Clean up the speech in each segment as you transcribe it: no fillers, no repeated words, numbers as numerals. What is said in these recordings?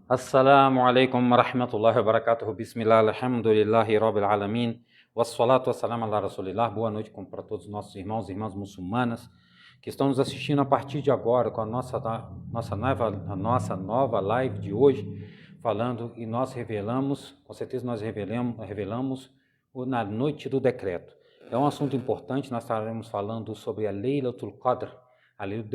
Assalamu alaikum wa rahmatullahi wa barakatuh. Bismillah, alhamdulillahi rabbil alamin. Wassalatu wassalamu ala rasulillah. Boa noite para todos os nossos irmãos e irmãs muçulmanas que estão nos assistindo a partir de agora com a nossa nova live de hoje, falando e nós revelamos, com certeza nós revelamos na noite do decreto. É um assunto importante, nós estaremos falando sobre a Laylatul Qadr, a lei do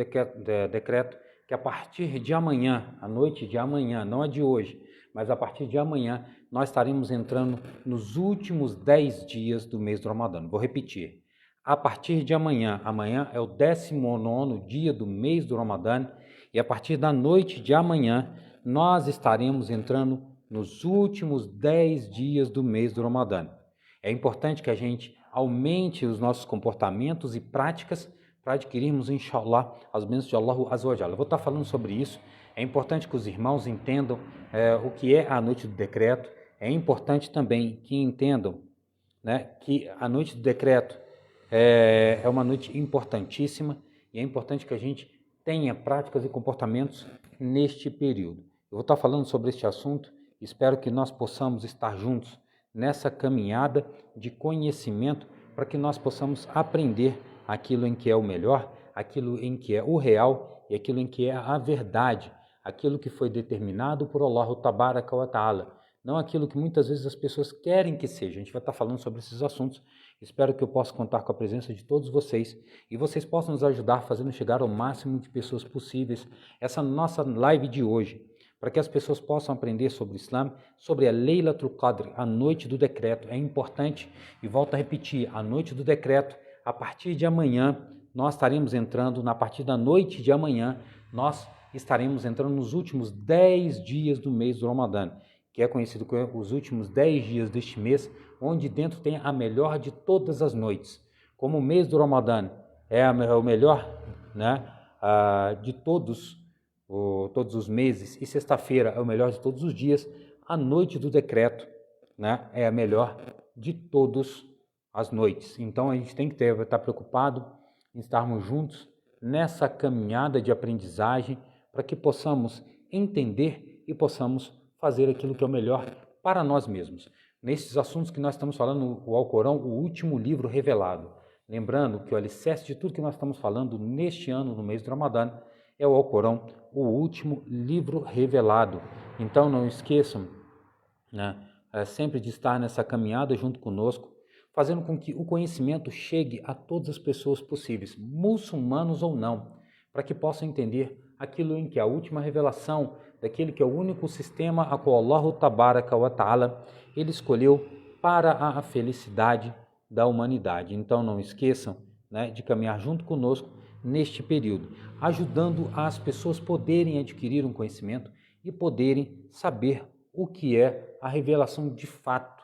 decreto, que a partir de amanhã, a noite de amanhã, não a de hoje, mas a partir de amanhã, nós estaremos entrando nos últimos 10 dias do mês do Ramadã. Vou repetir. A partir de amanhã, amanhã é o 19º dia do mês do Ramadã, e a partir da noite de amanhã, nós estaremos entrando nos últimos 10 dias do mês do Ramadã. É importante que a gente aumente os nossos comportamentos e práticas para adquirirmos, inshallah, as bênçãos de Allah Azza wa Jalla. Eu vou estar falando sobre isso. É importante que os irmãos entendam o que é a noite do decreto. É importante também que entendam, que a noite do decreto é uma noite importantíssima e é importante que a gente tenha práticas e comportamentos neste período. Eu vou estar falando sobre este assunto. Espero que nós possamos estar juntos nessa caminhada de conhecimento para que nós possamos aprender aquilo em que é o melhor, aquilo em que é o real e aquilo em que é a verdade, aquilo que foi determinado por Allah Tabaraka wa Ta'ala, não aquilo que muitas vezes as pessoas querem que seja. A gente vai estar falando sobre esses assuntos. Espero que eu possa contar com a presença de todos vocês e vocês possam nos ajudar fazendo chegar ao máximo de pessoas possíveis essa nossa live de hoje, para que as pessoas possam aprender sobre o Islã, sobre a Laylatul Qadr, a noite do decreto. É importante, e volto a repetir, a noite do decreto. A partir de amanhã, nós estaremos entrando, na partir da noite de amanhã, nós estaremos entrando nos últimos 10 dias do mês do Ramadã, que é conhecido como os últimos 10 dias deste mês, onde dentro tem a melhor de todas as noites. Como o mês do Ramadã é o melhor de todos os meses, e sexta-feira é o melhor de todos os dias, a noite do decreto é a melhor de todos as noites. Então a gente tem que estar preocupado em estarmos juntos nessa caminhada de aprendizagem para que possamos entender e possamos fazer aquilo que é o melhor para nós mesmos. Nesses assuntos que nós estamos falando, o Alcorão, o último livro revelado. Lembrando que o alicerce de tudo que nós estamos falando neste ano, no mês do Ramadã, é o Alcorão, o último livro revelado. Então não esqueçam sempre de estar nessa caminhada junto conosco, fazendo com que o conhecimento chegue a todas as pessoas possíveis, muçulmanos ou não, para que possam entender aquilo em que a última revelação, daquele que é o único sistema a qual Allah Tabaraka wa Ta'ala, ele escolheu para a felicidade da humanidade. Então não esqueçam de caminhar junto conosco neste período, ajudando as pessoas poderem adquirir um conhecimento e poderem saber o que é a revelação de fato.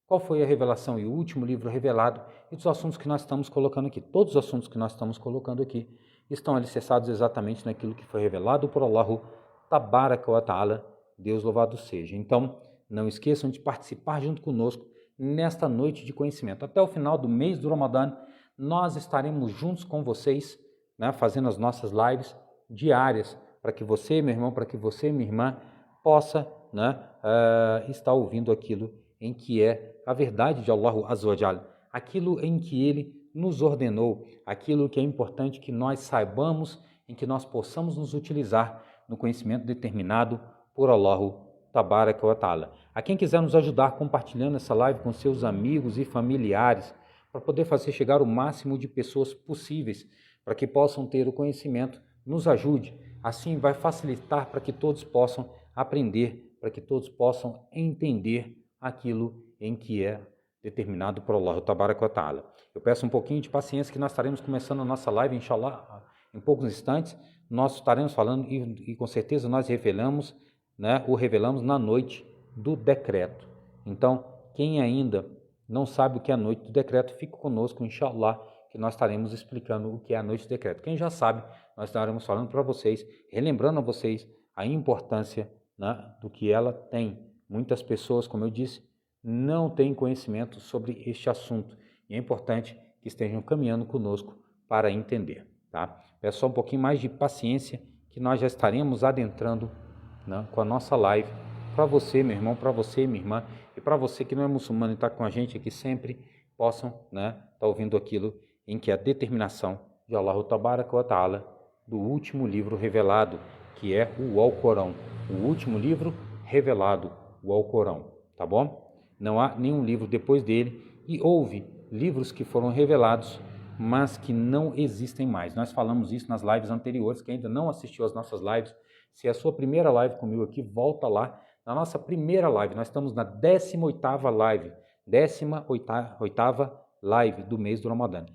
Qual foi a revelação e o último livro revelado e os assuntos que nós estamos colocando aqui. Todos os assuntos que nós estamos colocando aqui estão alicerçados exatamente naquilo que foi revelado por Allah Tabaraka wa Ta'ala, Deus louvado seja. Então, não esqueçam de participar junto conosco nesta noite de conhecimento. Até o final do mês do Ramadã, nós estaremos juntos com vocês, fazendo as nossas lives diárias, para que você, meu irmão, para que você, minha irmã, possa estar ouvindo aquilo em que é a verdade de Allah Azza wa Jalla, aquilo em que Ele nos ordenou, aquilo que é importante que nós saibamos, em que nós possamos nos utilizar no conhecimento determinado por Allah Tabaraka wa Ta'ala. A quem quiser nos ajudar compartilhando essa live com seus amigos e familiares, para poder fazer chegar o máximo de pessoas possíveis, para que possam ter o conhecimento, nos ajude. Assim vai facilitar para que todos possam aprender, para que todos possam entender aquilo em que é determinado por Allah Tabaraka wa Ta'ala. Eu peço um pouquinho de paciência que nós estaremos começando a nossa live, inshallah, em poucos instantes. Nós estaremos falando e com certeza nós revelamos, o revelamos na noite do decreto. Então, quem ainda não sabe o que é a noite do decreto, fique conosco, inshallah, que nós estaremos explicando o que é a noite do decreto. Quem já sabe, nós estaremos falando para vocês, relembrando a vocês a importância do que ela tem. Muitas pessoas, como eu disse, não têm conhecimento sobre este assunto e é importante que estejam caminhando conosco para entender. Peço só um pouquinho mais de paciência que nós já estaremos adentrando né, com a nossa live. Para você, meu irmão, para você, minha irmã, e para você que não é muçulmano e está com a gente aqui sempre, possam, né, estar ouvindo aquilo em que a determinação de Allah Tabaraka wa Ta'ala do último livro revelado, que é o Alcorão. O último livro revelado, o Alcorão, tá bom? Não há nenhum livro depois dele e houve livros que foram revelados, mas que não existem mais. Nós falamos isso nas lives anteriores. Quem ainda não assistiu às nossas lives, se é a sua primeira live comigo aqui, volta lá. Na nossa primeira live, nós estamos na 18ª live, 18ª live do mês do Ramadã.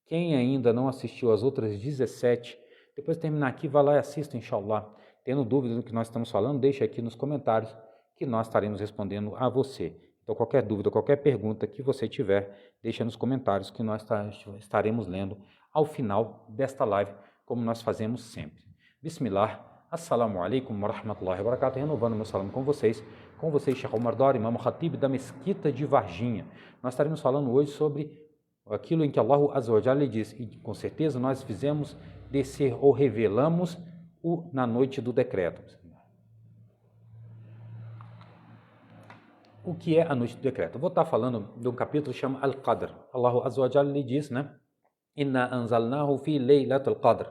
Quem ainda não assistiu às outras 17, depois de terminar aqui, vai lá e assista, inshallah. Tendo dúvida do que nós estamos falando, deixa aqui nos comentários que nós estaremos respondendo a você. Então, qualquer dúvida, qualquer pergunta que você tiver, deixa nos comentários que nós estaremos lendo ao final desta live, como nós fazemos sempre. Bismillah. Assalamu alaikum wa rahmatullahi wa barakatuh. Renovando meu salam com vocês, Sheikh Omar Dori, Imam Khatib da Mesquita de Varginha. Nós estaremos falando hoje sobre aquilo em que Allah Azza wa Jalla diz, e com certeza nós fizemos descer ou revelamos na noite do decreto. O que é a noite do decreto? Eu vou estar falando de um capítulo que chama Al-Qadr. Allah Azza wa Jalla diz, né? Inna anzalnahu fi laylatul qadr.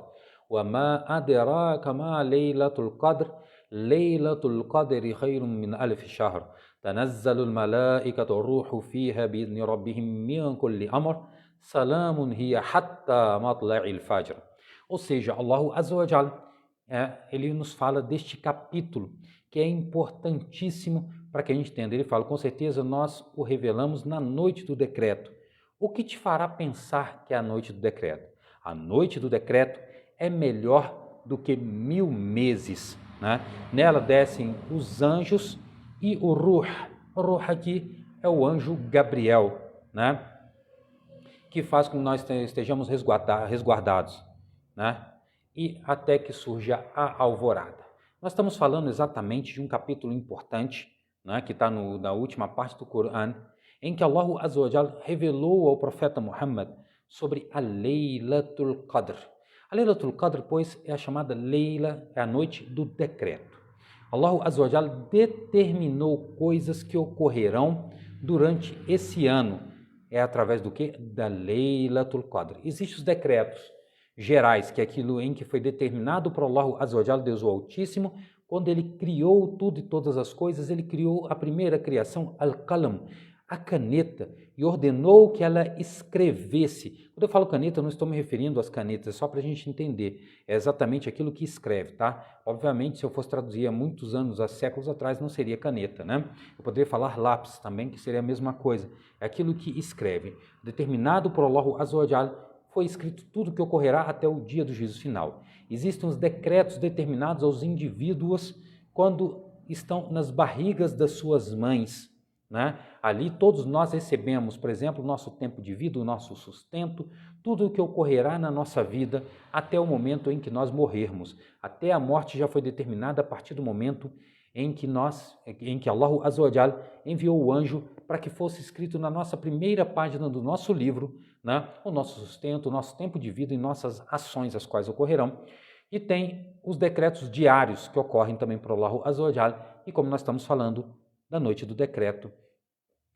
وَمَا أَدْرَاكَ مَا لَيْلَةُ الْقَدْرِ لَيْلَةُ الْقَدْرِ خَيْرٌ مِنْ أَلْفِ شَهْرٍ تَنَزَّلُ الْمَلَائِكَةُ وَالرُّوحُ فِيهَا بِإِذْنِ رَبِّهِمْ مِنْ كُلِّ أَمْرٍ سَلَامٌ هِيَ حَتَّى مَطْلَعِ الْفَجْرِ. Ou seja, Allah Azza wa Jalla, ele nos fala deste capítulo, que é importantíssimo para que a gente entenda. Ele fala, com certeza nós o revelamos na noite do decreto. O que te fará pensar que é a noite do decreto? A noite do decreto é melhor do que 1000 meses. Né? Nela descem os anjos e o Ruh. O Ruh aqui é o anjo Gabriel, né? Que faz com que nós estejamos resguardados, né? E até que surja a alvorada. Nós estamos falando exatamente de um capítulo importante, né? Que está na última parte do Corão, em que Allah Azza wa Jalla revelou ao profeta Muhammad sobre a Laylatul Qadr. A Laylatul Qadr, pois, é a chamada Leila, é a noite do decreto. Allah Azza wa Jalla determinou coisas que ocorrerão durante esse ano. É através do quê? Da Laylatul Qadr. Existem os decretos gerais, que é aquilo em que foi determinado por Allah Azza wa Jalla, Deus o Altíssimo, quando ele criou tudo e todas as coisas. Ele criou a primeira criação, Al-Qalam, a caneta, e ordenou que ela escrevesse. Quando eu falo caneta, eu não estou me referindo às canetas, é só para a gente entender. É exatamente aquilo que escreve, tá? Obviamente, se eu fosse traduzir há muitos anos, há séculos atrás, não seria caneta, né? Eu poderia falar lápis também, que seria a mesma coisa. É aquilo que escreve. Determinado por Allah Azza wa Jalla, foi escrito tudo o que ocorrerá até o dia do juízo final. Existem os decretos determinados aos indivíduos quando estão nas barrigas das suas mães, né? Ali todos nós recebemos, por exemplo, o nosso tempo de vida, o nosso sustento, tudo o que ocorrerá na nossa vida até o momento em que nós morrermos. Até a morte já foi determinada a partir do momento em que Allah Azza wa Jalla enviou o anjo para que fosse escrito na nossa primeira página do nosso livro, né, o nosso sustento, o nosso tempo de vida e nossas ações, as quais ocorrerão. E tem os decretos diários que ocorrem também por Allah Azza wa Jalla, e como nós estamos falando da noite do decreto,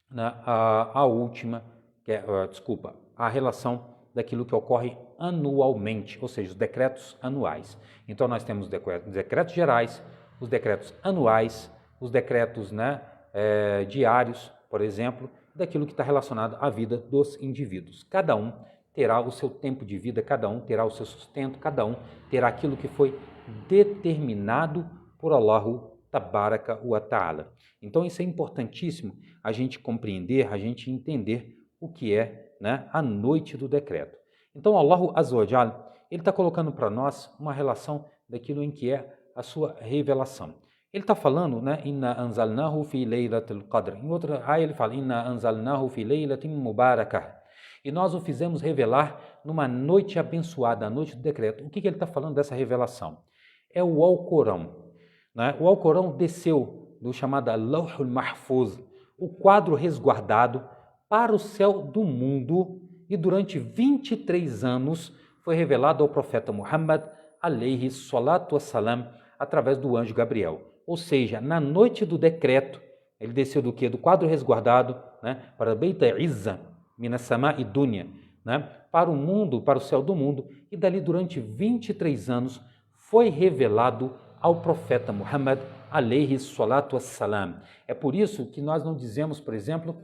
né, a relação daquilo que ocorre anualmente, ou seja, os decretos anuais. Então nós temos decretos gerais, os decretos anuais, os decretos, né, diários, por exemplo, daquilo que está relacionado à vida dos indivíduos. Cada um terá o seu tempo de vida, cada um terá o seu sustento, cada um terá aquilo que foi determinado por Allahu Tabaraka wa Ta'ala. Então isso é importantíssimo a gente compreender, a gente entender o que é, né, a noite do decreto. Então Allahu Azza wa Jalla, ele está colocando para nós uma relação daquilo em que é a sua revelação. Ele está falando, né, Inna anzalnahu fi laylatil qadr. Em outra aí ele fala, Inna anzalnahu fi laylatin mubarakah. E nós o fizemos revelar numa noite abençoada, a noite do decreto. O que ele está falando dessa revelação? É o Alcorão. Né? O Alcorão desceu do chamado Lawhul Mahfuz, o quadro resguardado, para o céu do mundo, e durante 23 anos foi revelado ao profeta Muhammad, alayhi salatu wassalam, através do anjo Gabriel. ou seja, na noite do decreto, ele desceu do quê? Do quadro resguardado, né? Para Beita Izza, Minas Sama e Dunya, né? Para o mundo, para o céu do mundo, e dali durante 23 anos foi revelado ao profeta Muhammad, alayhi salatu wassalam. É por isso que nós não dizemos, por exemplo,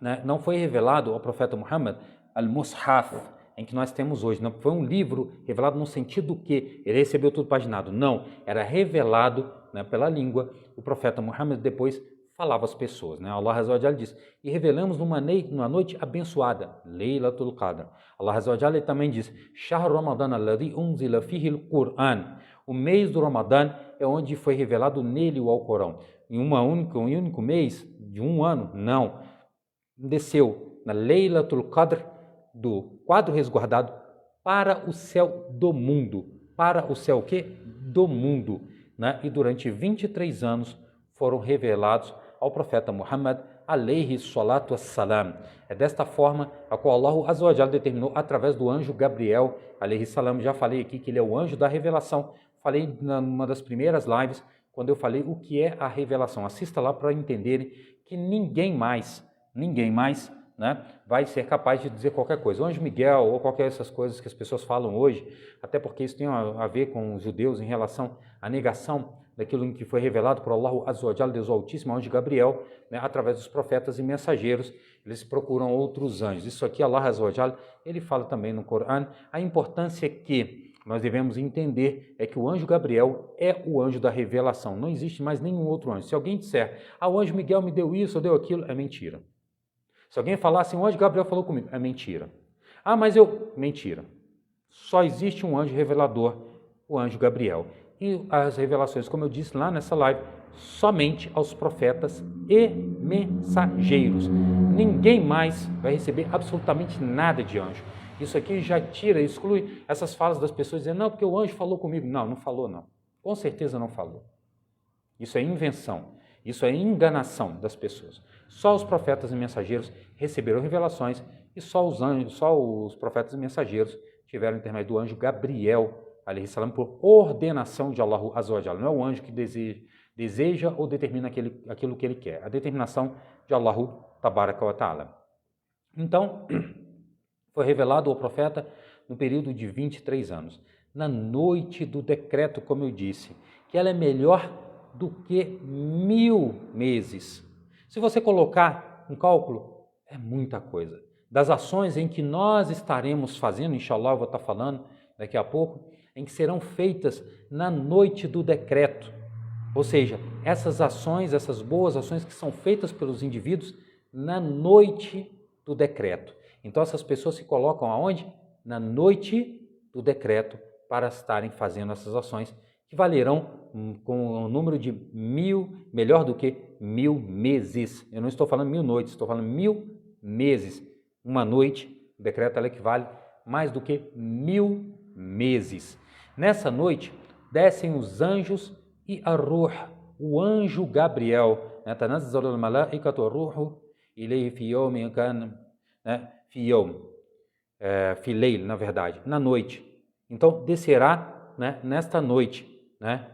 né, não foi revelado ao profeta Muhammad al-Mushaf, em que nós temos hoje. Não foi um livro revelado no sentido que ele recebeu tudo paginado. Não, era revelado, né, pela língua. O profeta Muhammad depois falava às pessoas. Né? Allah Azza wa Jalla diz, e revelamos numa noite abençoada, Laylatul Qadr. Allah Azza wa Jalla também diz, Shahr Ramadan alladhi unzila fihi al-Qur'an. O mês do Ramadã é onde foi revelado nele o Alcorão. Em um único mês de um ano? Não. Desceu na Laylatul Qadr, do quadro resguardado, para o céu do mundo. Para o céu o quê? Do mundo. Né? E durante 23 anos foram revelados ao profeta Muhammad, alayhi salatu wassalam. É desta forma a qual Allah Azza wa Jalla determinou através do anjo Gabriel, alayhi salam. Já falei aqui que ele é o anjo da revelação. Falei numa das primeiras lives, quando eu falei o que é a revelação. Assista lá para entenderem que ninguém mais, né, vai ser capaz de dizer qualquer coisa. O anjo Miguel ou qualquer dessas coisas que as pessoas falam hoje, até porque isso tem a ver com os judeus em relação à negação daquilo que foi revelado por Allah Azza wa Jalla, Deus Altíssimo, o anjo Gabriel, né, através dos profetas e mensageiros, eles procuram outros anjos. Isso aqui, Allah Azza wa Jalla, ele fala também no Corão, a importância que nós devemos entender é que o anjo Gabriel é o anjo da revelação. Não existe mais nenhum outro anjo. Se alguém disser, o anjo Miguel me deu isso ou deu aquilo, é mentira. Se alguém falar assim, o anjo Gabriel falou comigo, é mentira. Mas mentira. Só existe um anjo revelador, o anjo Gabriel. E as revelações, como eu disse lá nessa live, somente aos profetas e mensageiros. Ninguém mais vai receber absolutamente nada de anjo. Isso aqui já exclui essas falas das pessoas dizendo, não, porque o anjo falou comigo. Não falou não. Com certeza não falou. Isso é invenção, isso é enganação das pessoas. Só os profetas e mensageiros receberam revelações e só os profetas e mensageiros tiveram intermédio do anjo Gabriel, alayhi salam, por ordenação de Allah Azza wa Jalla. Não é o anjo que deseja ou determina aquilo que ele quer. A determinação de Allah Tabaraka wa Ta'ala. Então, foi revelado ao profeta no período de 23 anos. Na noite do decreto, como eu disse, que ela é melhor do que 1000 meses. Se você colocar um cálculo, é muita coisa. Das ações em que nós estaremos fazendo, inshallah, eu vou estar falando daqui a pouco, em que serão feitas na noite do decreto. Ou seja, essas ações, essas boas ações que são feitas pelos indivíduos na noite do decreto. Então essas pessoas se colocam aonde? Na noite do decreto para estarem fazendo essas ações que valerão com o número de 1000, melhor do que 1000 meses. Eu não estou falando 1000 noites, estou falando 1000 meses. Uma noite, o decreto ela equivale mais do que 1000 meses. Nessa noite, descem os anjos e a Ruh, o anjo Gabriel. Tanazzalu al-malaikatu ar-ruhu ilayhi fi yawmin kana, fi yawm, fi layl, na verdade, na noite. Então, descerá, né, nesta noite, né,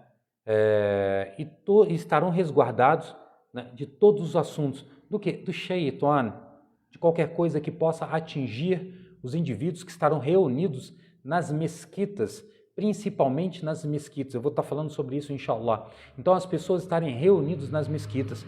e estarão resguardados, né, de todos os assuntos, do que? Do shaitan, de qualquer coisa que possa atingir os indivíduos que estarão reunidos nas mesquitas, principalmente nas mesquitas. Eu vou estar falando sobre isso, inshallah. Então, as pessoas estarem reunidas nas mesquitas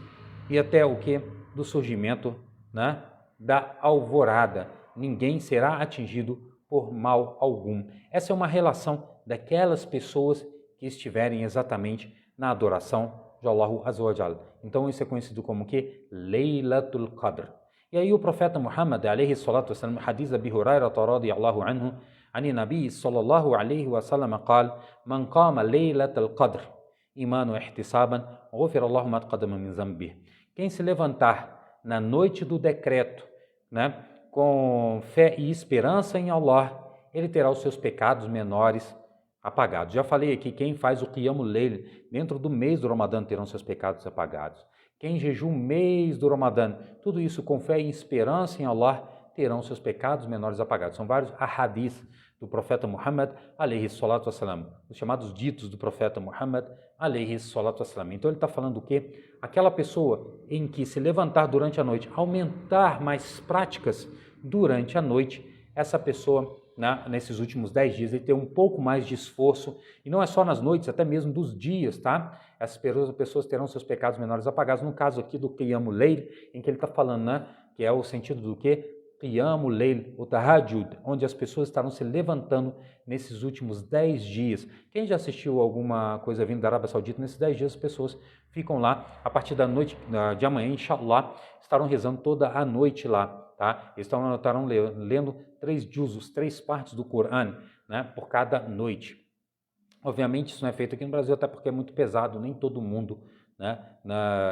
e até o que? Do surgimento, né, da alvorada. Ninguém será atingido por mal algum. Essa é uma relação daquelas pessoas que estiverem exatamente na adoração de Allah Azza wa Jalla. Então, isso é conhecido como que? Laylatul Qadr. E aí o profeta Muhammad, alayhi salatu wasalam, hadith Abi Hurairah radiyallahu anhu, عن النبي صلى الله عليه وسلم قال من قام ليلة القدر إيمان واحتسابا غفر الله ما تقدم من ذنبه. Quem se levantar na noite do decreto, né, com fé e esperança em Allah, ele terá os seus pecados menores apagados. Já falei aqui, quem faz o Qiyamul Layl dentro do mês do Ramadã terão seus pecados apagados. Quem jejum o mês do Ramadã, tudo isso com fé e esperança em Allah, terão seus pecados menores apagados. São vários ahadith do profeta Muhammad, alayhi salatu wassalam, os chamados ditos do profeta Muhammad, alayhi salatu wassalam. Então ele está falando o quê? Aquela pessoa em que se levantar durante a noite, aumentar mais práticas durante a noite, essa pessoa, né, nesses últimos 10 dias, ele tem um pouco mais de esforço, e não é só nas noites, até mesmo dos dias, tá? Essas pessoas terão seus pecados menores apagados, no caso aqui do Qiyamul Layl, em que ele está falando, né, que é o sentido do quê? Qiyamul Layl, o Tahajjud, onde as pessoas estarão se levantando nesses últimos 10 dias. Quem já assistiu alguma coisa vindo da Arábia Saudita, nesses 10 dias as pessoas ficam lá, a partir da noite de amanhã, inshallah, estarão rezando toda a noite lá, tá? Eles estarão lendo 3 juzos, 3 partes do Coran, né, por cada noite. Obviamente isso não é feito aqui no Brasil, até porque é muito pesado, nem todo mundo, né,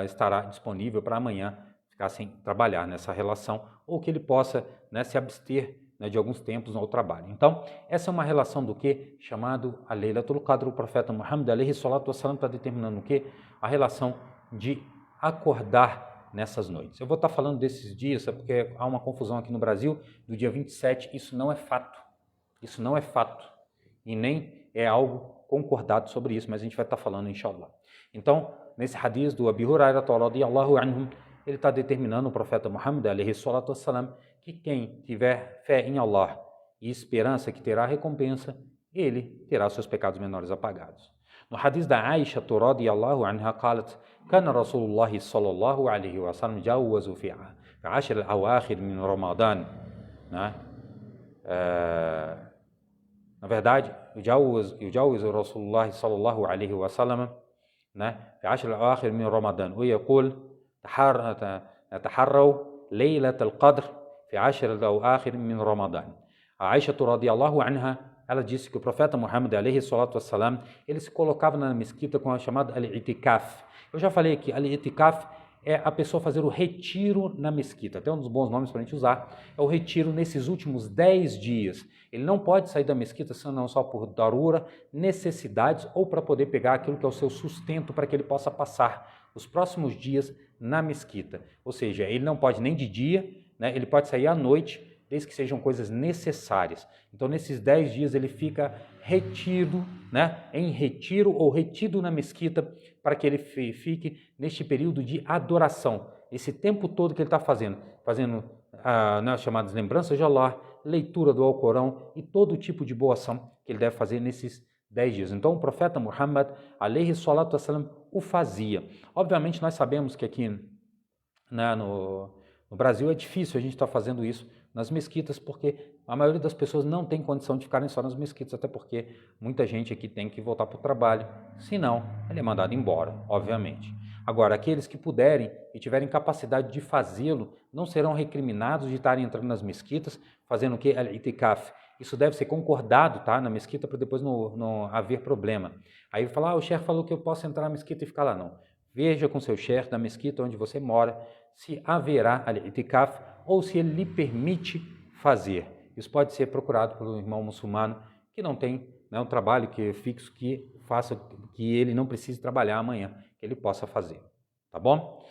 estará disponível para amanhã ficar sem trabalhar nessa relação, ou que ele possa, né, se abster, né, de alguns tempos ao trabalho. Então, essa é uma relação do que? Chamado a Laylatul Qadr. O profeta Muhammad alayhi salatu wassalam está determinando o que? A relação de acordar nessas noites. Eu vou estar falando desses dias, porque há uma confusão aqui no Brasil, do dia 27, isso não é fato. Isso não é fato. E nem é algo concordado sobre isso, mas a gente vai estar falando, inshallah. Então, nesse hadith do Abi Hurairah radiyallahu anhu, ele está determinando, o profeta Muhammad alayhi salatu wassalam, que quem tiver fé em Allah e esperança que terá recompensa, ele terá seus pecados menores apagados. No hadith da Aisha radiyallahu anha, qalat: "Kana Rasulullah sallallahu alayhi wa sallam jawazu fi 10 al-awakhir min Ramadan", né? Na verdade, يجاوز رسول الله صلى الله عليه وسلم في 10 الأواخر من رمضان ويقول تحروا ليلة القدر في 10 الأواخر من رمضان. A Aisha radiyallahu anha, ela disse que o profeta Muhammad alayhi salatu wassalam, ele se colocava na mesquita com a chamada al-itikaf. Eu já falei aqui, al-itikaf é a pessoa fazer o retiro na mesquita. Até um dos bons nomes para a gente usar é o retiro nesses últimos 10 dias. Ele não pode sair da mesquita senão só por darura, necessidades ou para poder pegar aquilo que é o seu sustento para que ele possa passar os próximos dias na mesquita. Ou seja, ele não pode nem de dia, né? Ele pode sair à noite, desde que sejam coisas necessárias. Então, nesses 10 dias ele fica retido, né? Em retiro ou retido na mesquita, para que ele fique neste período de adoração. Esse tempo todo que ele está fazendo nas chamadas lembranças de Allah, leitura do Alcorão e todo tipo de boa ação que ele deve fazer nesses 10 dias. Então, o profeta Muhammad, alayhi salatu wassalam, o fazia. Obviamente, nós sabemos que aqui, né, no Brasil é difícil a gente estar fazendo isso nas mesquitas, porque a maioria das pessoas não tem condição de ficarem só nas mesquitas, até porque muita gente aqui tem que voltar para o trabalho, senão ele é mandado embora, obviamente. Agora, aqueles que puderem e tiverem capacidade de fazê-lo, não serão recriminados de estarem entrando nas mesquitas, fazendo o que? Al-itikaf. Isso deve ser concordado, tá, na mesquita, para depois não haver problema. Aí falar, o chefe falou que eu posso entrar na mesquita e ficar lá, não. Veja com seu chefe da mesquita onde você mora se haverá al-itikaf ou se ele lhe permite fazer. Isso pode ser procurado pelo irmão muçulmano que não tem, né, um trabalho fixo que faça que ele não precise trabalhar amanhã, que ele possa fazer. Tá bom?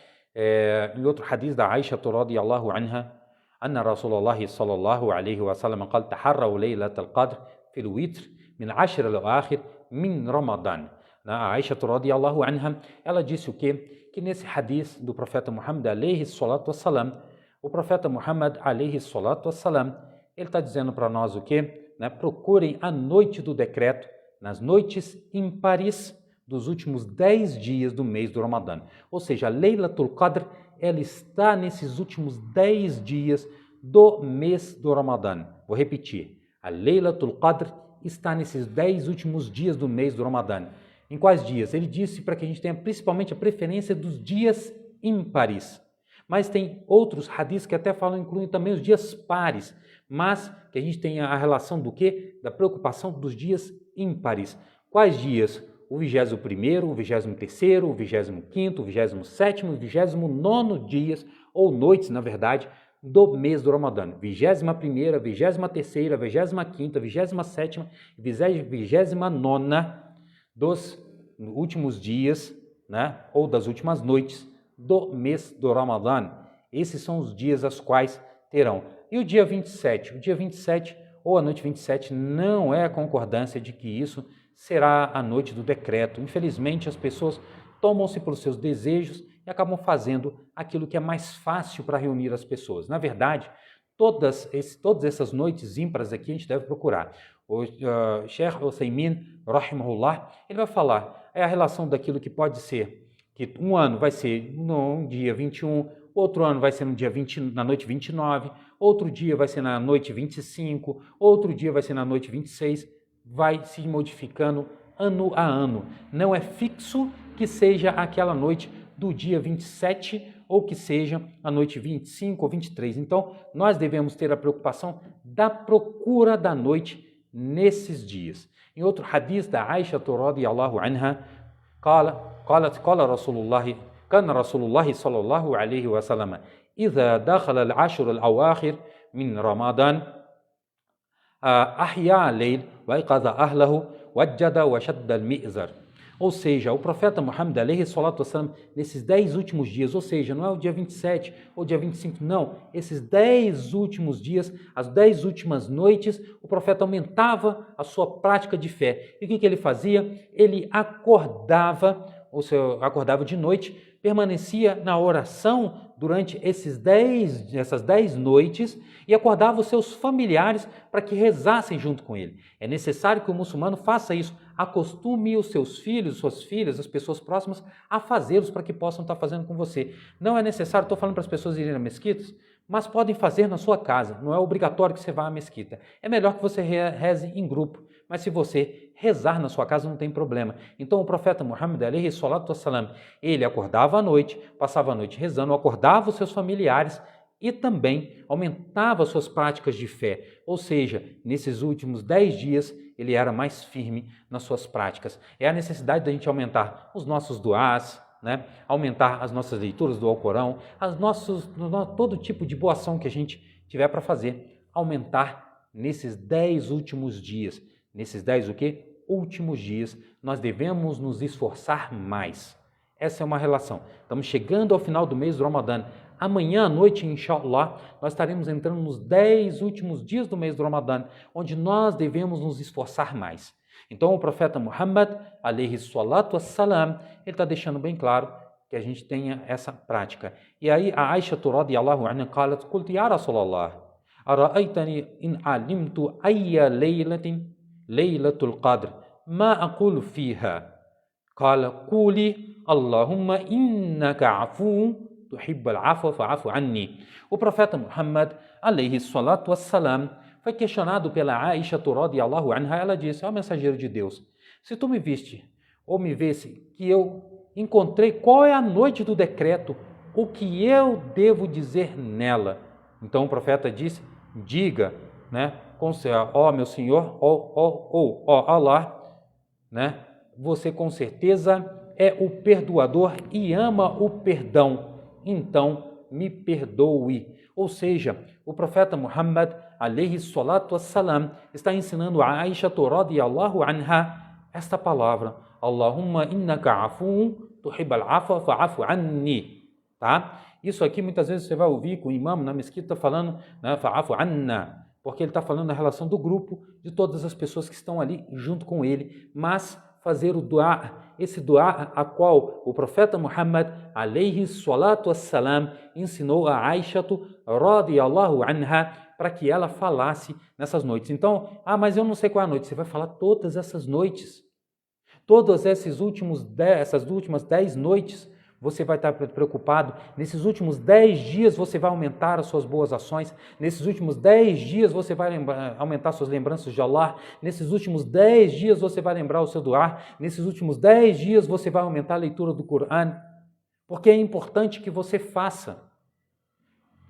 Em outro hadith da Aisha radiyallahu anha, أن رسول الله صلى الله عليه وسلم قال تحروا ليلة القدر في الوتر من 10 الأواخر من رمضان. A Aisha radiyallahu anha, ela disse o quê? Que nesse hadith do profeta Muhammad alayhi salatu wassalam, o profeta Muhammad alayhi salatu wassalam, ele está dizendo para nós o quê? Né? Procurem a noite do decreto, nas noites ímpares dos últimos 10 dias do mês do Ramadã. Ou seja, a Laylatul Qadr, ela está nesses últimos 10 dias do mês do Ramadã. Vou repetir, a Laylatul Qadr está nesses 10 últimos dias do mês do Ramadã. Em quais dias? Ele disse para que a gente tenha principalmente a preferência dos dias ímpares. Mas tem outros hadiths que até falam, incluem também os dias pares, mas que a gente tenha a relação do quê? Da preocupação dos dias ímpares. Quais dias? O 21º, o 23º, o 25º, o 27º, o 29º dias, ou noites, na verdade, do mês do Ramadã. 21ª, 23ª, 25ª, 27ª e 29ª dos últimos dias, né, ou das últimas noites do mês do Ramadã. Esses são os dias aos quais terão. E o dia 27? O dia 27 ou a noite 27 não é a concordância de que isso será a noite do decreto. Infelizmente, as pessoas tomam-se pelos seus desejos e acabam fazendo aquilo que é mais fácil para reunir as pessoas. Na verdade, todas essas noites ímpares aqui a gente deve procurar. O Sheikh Uthaymin, rahimahullah, ele vai falar, é a relação daquilo que pode ser, que um ano vai ser no dia 21, outro ano vai ser no dia 20, na noite 29, outro dia vai ser na noite 25, outro dia vai ser na noite 26, vai se modificando ano a ano. Não é fixo que seja aquela noite do dia 27 ou que seja a noite 25 ou 23. Então, nós devemos ter a preocupação da procura da noite nesses dias. Em outro hadith da Aisha radhiyallahu anha, قال رسول الله صلى الله عليه وسلم إذا دخل العشر الأواخر من رمضان أحيا الليل وأيقظ أهله وجد وشد المئزر. Ou seja, o profeta Muhammad, alayhi salatu wassalam, nesses 10 últimos dias, ou seja, não é o dia 27 ou dia 25, não, esses 10 últimos dias, as 10 últimas noites, o profeta aumentava a sua prática de fé. E o que ele fazia? Ele acordava de noite, permanecia na oração durante essas 10 noites e acordava os seus familiares para que rezassem junto com ele. É necessário que o muçulmano faça isso, acostume os seus filhos, suas filhas, as pessoas próximas a fazê-los para que possam estar fazendo com você. Não é necessário, estou falando para as pessoas irem nas mesquitas, mas podem fazer na sua casa, não é obrigatório que você vá à mesquita. É melhor que você reze em grupo, mas se você rezar na sua casa não tem problema. Então o profeta Muhammad, alayhi salatu wassalam, ele acordava à noite, passava a noite rezando, acordava os seus familiares e também aumentava suas práticas de fé. Ou seja, nesses últimos 10 dias, ele era mais firme nas suas práticas. É a necessidade da gente aumentar os nossos duás, né? Aumentar as nossas leituras do Alcorão, todo tipo de boa ação que a gente tiver para fazer, aumentar nesses 10 últimos dias. Nesses 10 o quê? Últimos dias, nós devemos nos esforçar mais. Essa é uma relação. Estamos chegando ao final do mês do Ramadã. Amanhã à noite, inshallah, nós estaremos entrando nos 10 últimos dias do mês do Ramadã, onde nós devemos nos esforçar mais. Então o profeta Muhammad, alayhi salatu wassalam, ele está deixando bem claro que a gente tenha essa prática. E aí a Aisha radhiyallahu anha qalat, qultu ya Rasulallah, ara'aytani in alimtu ayya laylatul qadr, ma aqulu fiha? Qala, quli, Allahumma innaka afuun tuhibbul afwa fa'fu anni. O profeta Muhammad, alayhi salatu wassalam, foi questionado pela Aisha radhiyallahu anha. Ela disse, ó mensageiro de Deus, se tu me viste ou me vesse que eu encontrei qual é a noite do decreto, o que eu devo dizer nela? Então o profeta disse, diga, né, ó meu Senhor, ó Allah, né, você com certeza é o perdoador e ama o perdão, então me perdoe. Ou seja, o profeta Muhammad, alayhi salatu wassalam, está ensinando a Aisha radhiyallahu anha esta palavra, Allahumma innaka afuun tuhibbul afwa fa'fu anni. Tá? Isso aqui muitas vezes você vai ouvir com o imã na mesquita falando, né, fa'fu anna, porque ele está falando na relação do grupo, de todas as pessoas que estão ali junto com ele, mas fazer o duá, esse duá a qual o profeta Muhammad, alayhi salatu wassalam, ensinou a Aisha radhiyallahu anha para que ela falasse nessas noites. Então, mas eu não sei qual é a noite, você vai falar todas essas noites, todas essas últimas 10 noites, você vai estar preocupado. Nesses últimos 10 dias você vai aumentar as suas boas ações. Nesses últimos 10 dias você vai aumentar suas lembranças de Allah. Nesses últimos 10 dias você vai lembrar o seu duá. Nesses últimos 10 dias você vai aumentar a leitura do Coran. Porque é importante que você faça.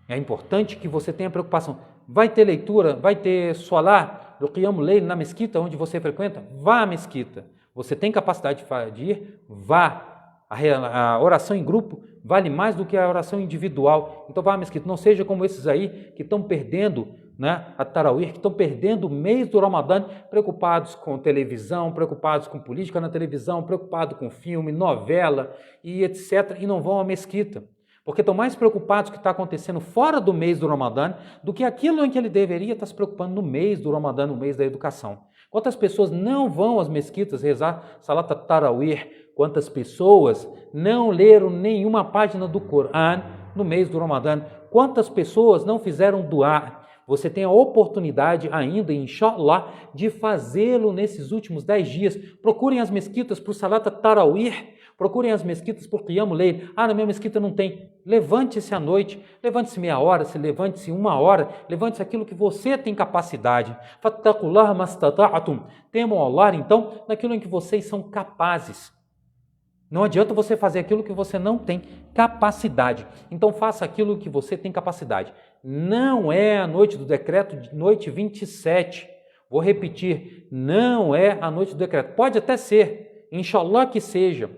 É importante que você tenha preocupação. Vai ter leitura, vai ter Salah do Qiyamul Layl na mesquita onde você frequenta? Vá à mesquita. Você tem capacidade de ir? Vá. A oração em grupo vale mais do que a oração individual. Então vá à mesquita, não seja como esses aí que estão perdendo, né, a Tarawih, que estão perdendo o mês do Ramadã, preocupados com televisão, preocupados com política na televisão, preocupados com filme, novela e etc. E não vão à mesquita, porque estão mais preocupados com o que está acontecendo fora do mês do Ramadã do que aquilo em que ele deveria estar se preocupando no mês do Ramadã, no mês da educação. Quantas pessoas não vão às mesquitas rezar Salat al-Tarawih? Quantas pessoas não leram nenhuma página do Coran no mês do Ramadã? Quantas pessoas não fizeram duá? Você tem a oportunidade ainda, inshallah, de fazê-lo nesses últimos 10 dias. Procurem as mesquitas para o Salat al-Tarawih, procurem as mesquitas por Qiyamul Layl. Na minha mesquita não tem. Levante-se à noite, levante-se meia hora, levante-se 1 hora, levante-se aquilo que você tem capacidade. Fattaqullaha mastata'tum. Temam Allah, então, naquilo em que vocês são capazes. Não adianta você fazer aquilo que você não tem capacidade. Então faça aquilo que você tem capacidade. Não é a noite do decreto, noite 27. Vou repetir, não é a noite do decreto. Pode até ser, inshallah que seja,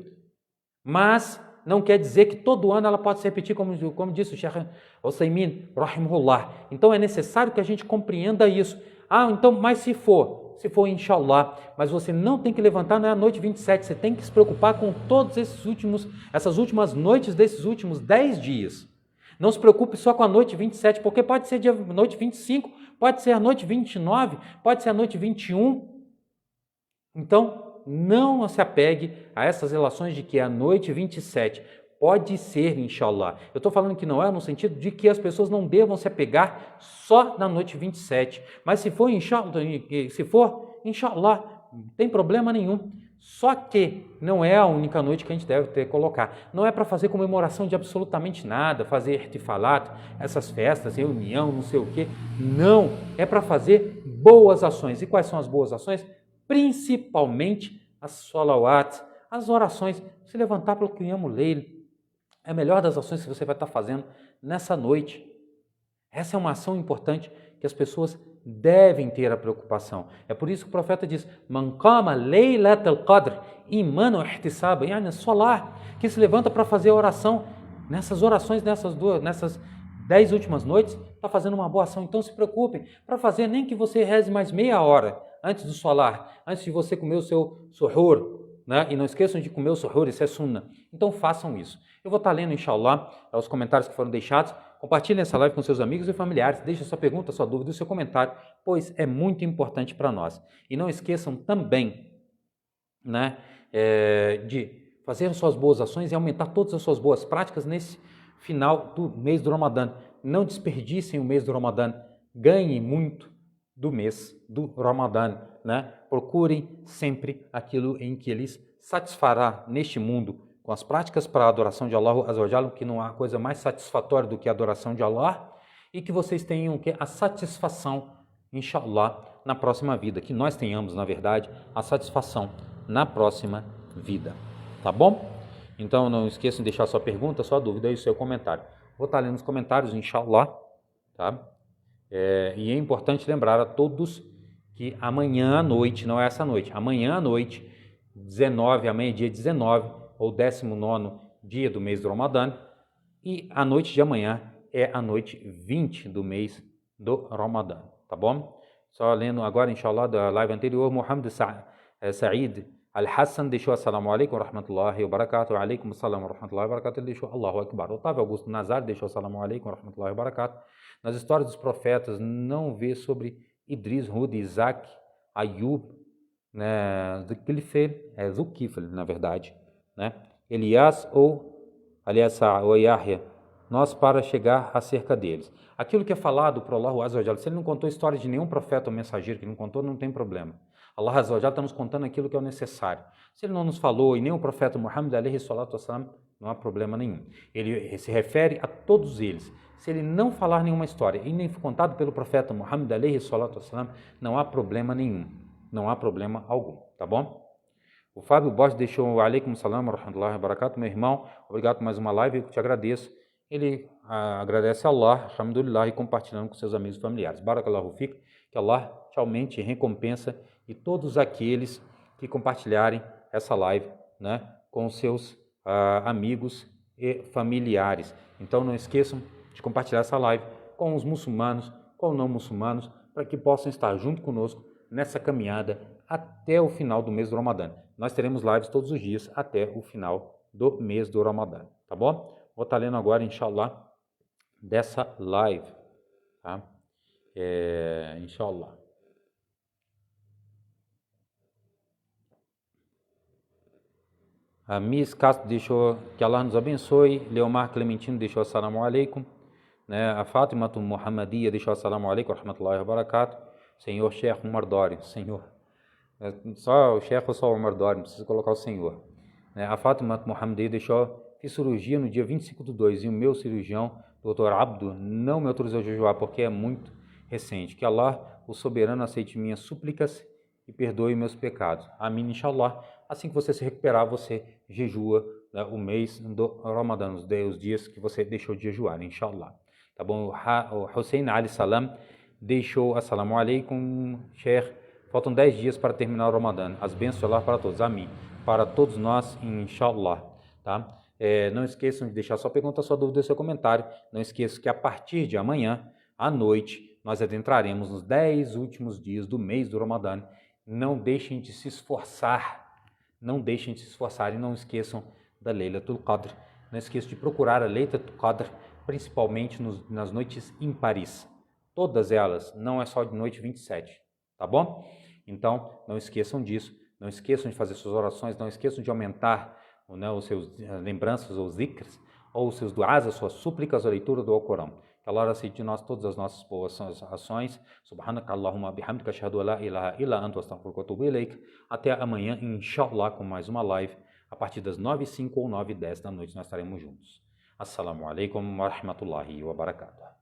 mas não quer dizer que todo ano ela pode se repetir, como disse o Sheikh Uthaymin, rahimahullah. Então é necessário que a gente compreenda isso. Então, mas se for inshallah, mas você não tem que levantar na noite 27, você tem que se preocupar com todos essas últimas noites desses últimos 10 dias. Não se preocupe só com a noite 27, porque pode ser noite 25, pode ser a noite 29, pode ser a noite 21. Então, não se apegue a essas relações de que é a noite 27. Pode ser, inshallah. Eu estou falando que não é no sentido de que as pessoas não devam se apegar só na noite 27. Mas se for, inshallah, não tem problema nenhum. Só que não é a única noite que a gente deve colocar. Não é para fazer comemoração de absolutamente nada, fazer irtifalat, essas festas, reunião, não sei o quê. Não, é para fazer boas ações. E quais são as boas ações? Principalmente as salawat, as orações, se levantar para o Qiyamul Layl. É a melhor das ações que você vai estar fazendo nessa noite. Essa é uma ação importante que as pessoas devem ter a preocupação. É por isso que o profeta diz: Man qama laylat al-qadr iman wa ihtisaba, yani salah, que se levanta para fazer a oração. Nessas orações, nessas 10 últimas noites, está fazendo uma boa ação. Então se preocupe para fazer, nem que você reze mais meia hora antes do salah, antes de você comer o seu suhur, né? E não esqueçam de comer o suhur, isso é sunnah. Então façam isso. Eu vou estar lendo, inshallah, os comentários que foram deixados. Compartilhem essa live com seus amigos e familiares. Deixe sua pergunta, sua dúvida e seu comentário, pois é muito importante para nós. E não esqueçam também, né, de fazer suas boas ações e aumentar todas as suas boas práticas nesse final do mês do Ramadã. Não desperdicem o mês do Ramadã. Ganhem muito do mês do Ramadã, né? Procurem sempre aquilo em que eles satisfará neste mundo com as práticas para a adoração de Allah Azza wa Jalla, que não há coisa mais satisfatória do que a adoração de Allah, e que vocês tenham a satisfação, inshallah, na próxima vida, que nós tenhamos, na verdade, a satisfação na próxima vida, tá bom? Então não esqueçam de deixar sua pergunta, sua dúvida e o seu comentário. Vou estar lendo os comentários, inshallah, tá? E é importante lembrar a todos que amanhã à noite, não é essa noite, amanhã à noite, 19, amanhã é dia 19, ou 19º dia do mês do Ramadã, e a noite de amanhã é a noite 20 do mês do Ramadã, tá bom? Só lendo agora, inshallah, da live anterior, Muhammad Said Al-Hassan deixou assalamu alaikum wa rahmatullahi wa barakatuh, alaikum assalam wa rahmatullahi wa barakatuh, ele deixou Allahu Akbar. Otávio Augusto Nazar deixou assalamu alaikum wa rahmatullahi wa barakatuh. Nas histórias dos profetas, não vê sobre Idris, Hud, Isaac, Ayub, né, Zulkifl, na verdade, né? Elias ou Yahya, nós para chegar acerca deles. Aquilo que é falado por Allah Azza wa Jalla, se ele não contou história de nenhum profeta ou mensageiro que não contou, não tem problema. Allah Azza wa Jalla está nos contando aquilo que é o necessário. Se ele não nos falou, e nem o profeta Muhammad alaihi salatu wassalam, não há problema nenhum. Ele se refere a todos eles. Se ele não falar nenhuma história e nem for contado pelo profeta Muhammad alaihi salatu wassalam, não há problema nenhum. Não há problema algum, tá bom? O Fábio Borges deixou alaikum salam wa rahmatullahi wa barakatuh, meu irmão, obrigado por mais uma live, eu te agradeço. Ele agradece a Allah, alhamdulillah, e compartilhando com seus amigos e familiares. Barakallahu fiqh, que Allah te aumente e recompensa e todos aqueles que compartilharem essa live, né, com seus amigos e familiares. Então não esqueçam de compartilhar essa live com os muçulmanos, com os não muçulmanos, para que possam estar junto conosco nessa caminhada até o final do mês do Ramadã. Nós teremos lives todos os dias até o final do mês do Ramadã, tá bom? Vou estar lendo agora, inshallah, dessa live, tá? Inshallah. A Miss Castro deixou que Allah nos abençoe. Leomar Clementino deixou assalamu alaikum. Né? A Fátima Muhammadia deixou assalamu alaikum, rahmatullahi wa barakatuh. Senhor Sheikh Umar Dori, senhor. Só o Sheikh ou só o Umar Dori, não precisa colocar o senhor. Né? A Fátima Muhammadia deixou: fiz cirurgia no dia 25/2 e o meu cirurgião, Dr. Abdo, não me autorizou a jejuar porque é muito recente. Que Allah, o soberano, aceite minhas súplicas e perdoe meus pecados. Amém, inshallah. Assim que você se recuperar, você jejua, né, o mês do Ramadã, os dias que você deixou de jejuar, inshallah. Tá bom? O Hussein Ali Salam deixou assalamu alaikum, Sheikh. Faltam 10 dias para terminar o Ramadã. As bênçãos de Allah para todos. Amém. Para todos nós, inshallah. Tá? Não esqueçam de deixar sua pergunta, sua dúvida, seu comentário. Não esqueçam que a partir de amanhã, à noite, nós adentraremos nos 10 últimos dias do mês do Ramadã. Não deixem de se esforçar. Não deixem de se esforçar e não esqueçam da Laylatul Qadr. Não esqueçam de procurar a Laylatul Qadr, principalmente nas noites ímpares. Todas elas, não é só de noite 27, tá bom? Então, não esqueçam disso. Não esqueçam de fazer suas orações. Não esqueçam de aumentar, né, os seus lembranças, ou zikrs, ou os seus duás, as suas súplicas, a leitura do Alcorão. Que Allah aceite de nós todas as nossas boas ações. Subhanaka Allahumma bihamdika ashhadu an la ilaha illa anta astaghfiruka wa atubu ilaik. Até amanhã, inshallah, com mais uma live. A partir das 9h05 ou 9h10 da noite nós estaremos juntos. Assalamu alaikum wa rahmatullahi wa barakatuh.